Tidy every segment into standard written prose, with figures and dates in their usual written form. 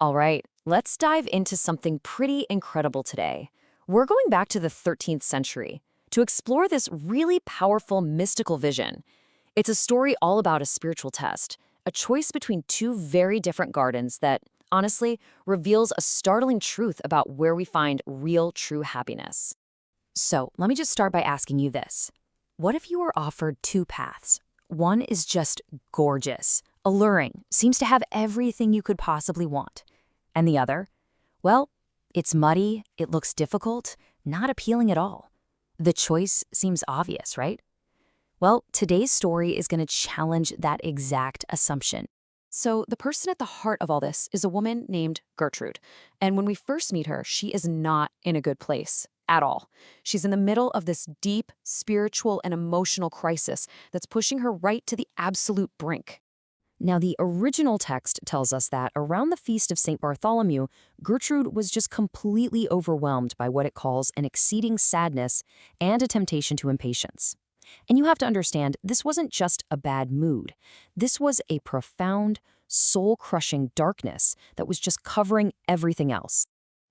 All right, let's dive into something pretty incredible today. We're going back to the 13th century to explore this really powerful mystical vision. It's a story all about a spiritual test, a choice between two very different gardens that, honestly, reveals a startling truth about where we find real, true happiness. So, let me just start by asking you this. What if you were offered two paths? One is just gorgeous, alluring, seems to have everything you could possibly want. And the other? Well, it's muddy, it looks difficult, not appealing at all. The choice seems obvious, right? Well, today's story is going to challenge that exact assumption. So, the person at the heart of all this is a woman named Gertrude. And when we first meet her, she is not in a good place at all. She's in the middle of this deep spiritual and emotional crisis that's pushing her right to the absolute brink. Now, the original text tells us that around the feast of St. Bartholomew, Gertrude was just completely overwhelmed by what it calls an exceeding sadness and a temptation to impatience. And you have to understand, this wasn't just a bad mood. This was a profound, soul-crushing darkness that was just covering everything else.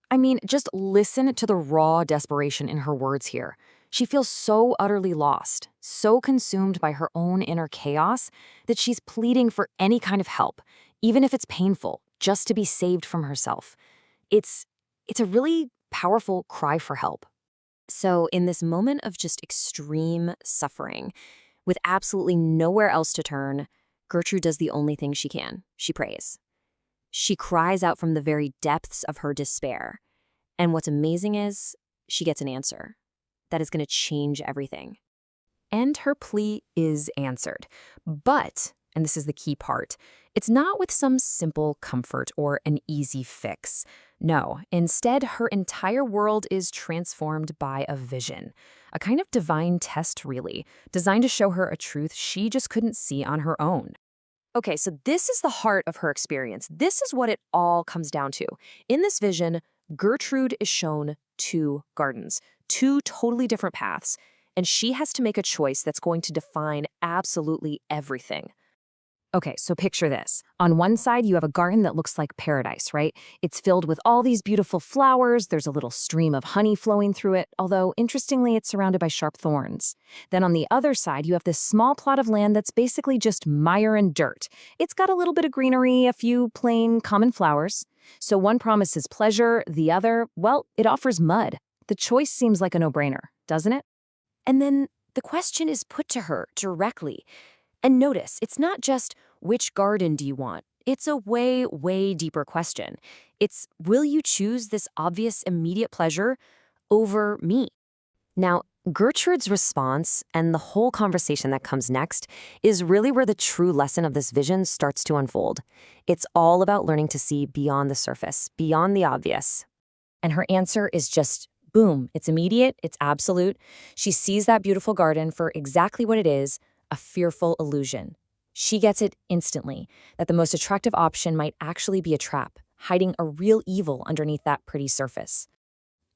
I mean, just listen to the raw desperation in her words here. She feels so utterly lost, so consumed by her own inner chaos, that she's pleading for any kind of help, even if it's painful, just to be saved from herself. It's a really powerful cry for help. So in this moment of just extreme suffering, with absolutely nowhere else to turn, Gertrude does the only thing she can. She prays. She cries out from the very depths of her despair. And what's amazing is she gets an answer that is going to change everything. And her plea is answered. But, and this is the key part, it's not with some simple comfort or an easy fix. No, instead, her entire world is transformed by a vision, a kind of divine test, really, designed to show her a truth she just couldn't see on her own. Okay, so this is the heart of her experience. This is what it all comes down to. In this vision, Gertrude is shown two gardens, two totally different paths, and she has to make a choice that's going to define absolutely everything. Okay, so picture this. On one side, you have a garden that looks like paradise, right? It's filled with all these beautiful flowers. There's a little stream of honey flowing through it, although interestingly, it's surrounded by sharp thorns. Then on the other side, you have this small plot of land that's basically just mire and dirt. It's got a little bit of greenery, a few plain, common flowers. So one promises pleasure, the other, well, it offers mud. The choice seems like a no-brainer, doesn't it? And then the question is put to her directly. And notice, it's not just, which garden do you want? It's a way, way deeper question. It's, will you choose this obvious immediate pleasure over me? Now, Gertrude's response and the whole conversation that comes next is really where the true lesson of this vision starts to unfold. It's all about learning to see beyond the surface, beyond the obvious. And her answer is just, boom, it's immediate, it's absolute. She sees that beautiful garden for exactly what it is, a fearful illusion. She gets it instantly, that the most attractive option might actually be a trap, hiding a real evil underneath that pretty surface.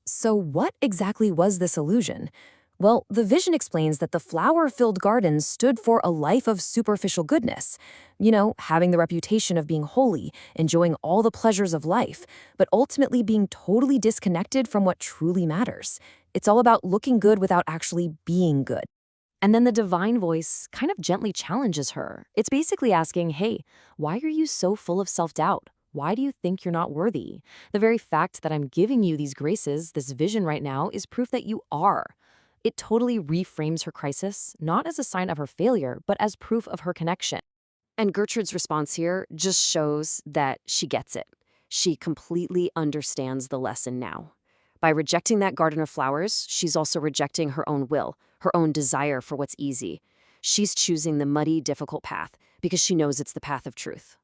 So what exactly was this illusion? Well, the vision explains that the flower-filled garden stood for a life of superficial goodness. You know, having the reputation of being holy, enjoying all the pleasures of life, but ultimately being totally disconnected from what truly matters. It's all about looking good without actually being good. And then the divine voice kind of gently challenges her. It's basically asking, hey, why are you so full of self-doubt? Why do you think you're not worthy? The very fact that I'm giving you these graces, this vision right now, is proof that you are. It totally reframes her crisis, not as a sign of her failure, but as proof of her connection. And Gertrude's response here just shows that she gets it. She completely understands the lesson now. By rejecting that garden of flowers, she's also rejecting her own will, her own desire for what's easy. She's choosing the muddy, difficult path because she knows it's the path of truth.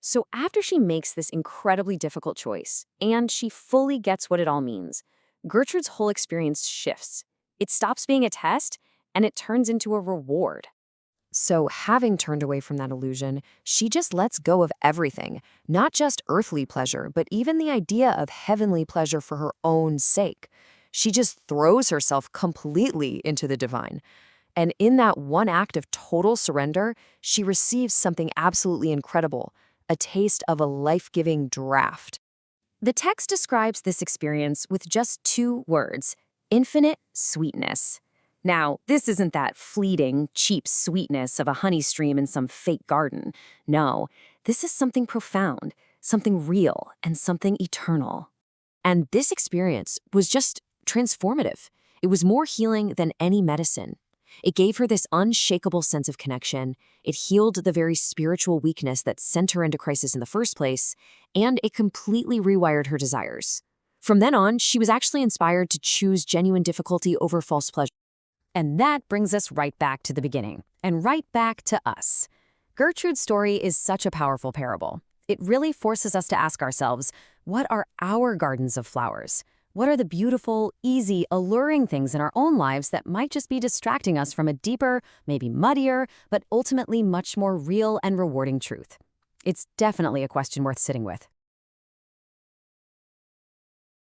So after she makes this incredibly difficult choice, and she fully gets what it all means, Gertrude's whole experience shifts. It stops being a test, and it turns into a reward. So having turned away from that illusion, she just lets go of everything, not just earthly pleasure, but even the idea of heavenly pleasure for her own sake. She just throws herself completely into the divine. And in that one act of total surrender, she receives something absolutely incredible, a taste of a life-giving draft. The text describes this experience with just 2 words: infinite sweetness. Now, this isn't that fleeting, cheap sweetness of a honey stream in some fake garden. No, this is something profound, something real, and something eternal. And this experience was just transformative. It was more healing than any medicine. It gave her this unshakable sense of connection. It healed the very spiritual weakness that sent her into crisis in the first place, and it completely rewired her desires. From then on, she was actually inspired to choose genuine difficulty over false pleasure. And that brings us right back to the beginning, and right back to us. Gertrude's story is such a powerful parable. It really forces us to ask ourselves, what are our gardens of flowers? What are the beautiful, easy, alluring things in our own lives that might just be distracting us from a deeper, maybe muddier, but ultimately much more real and rewarding truth? It's definitely a question worth sitting with.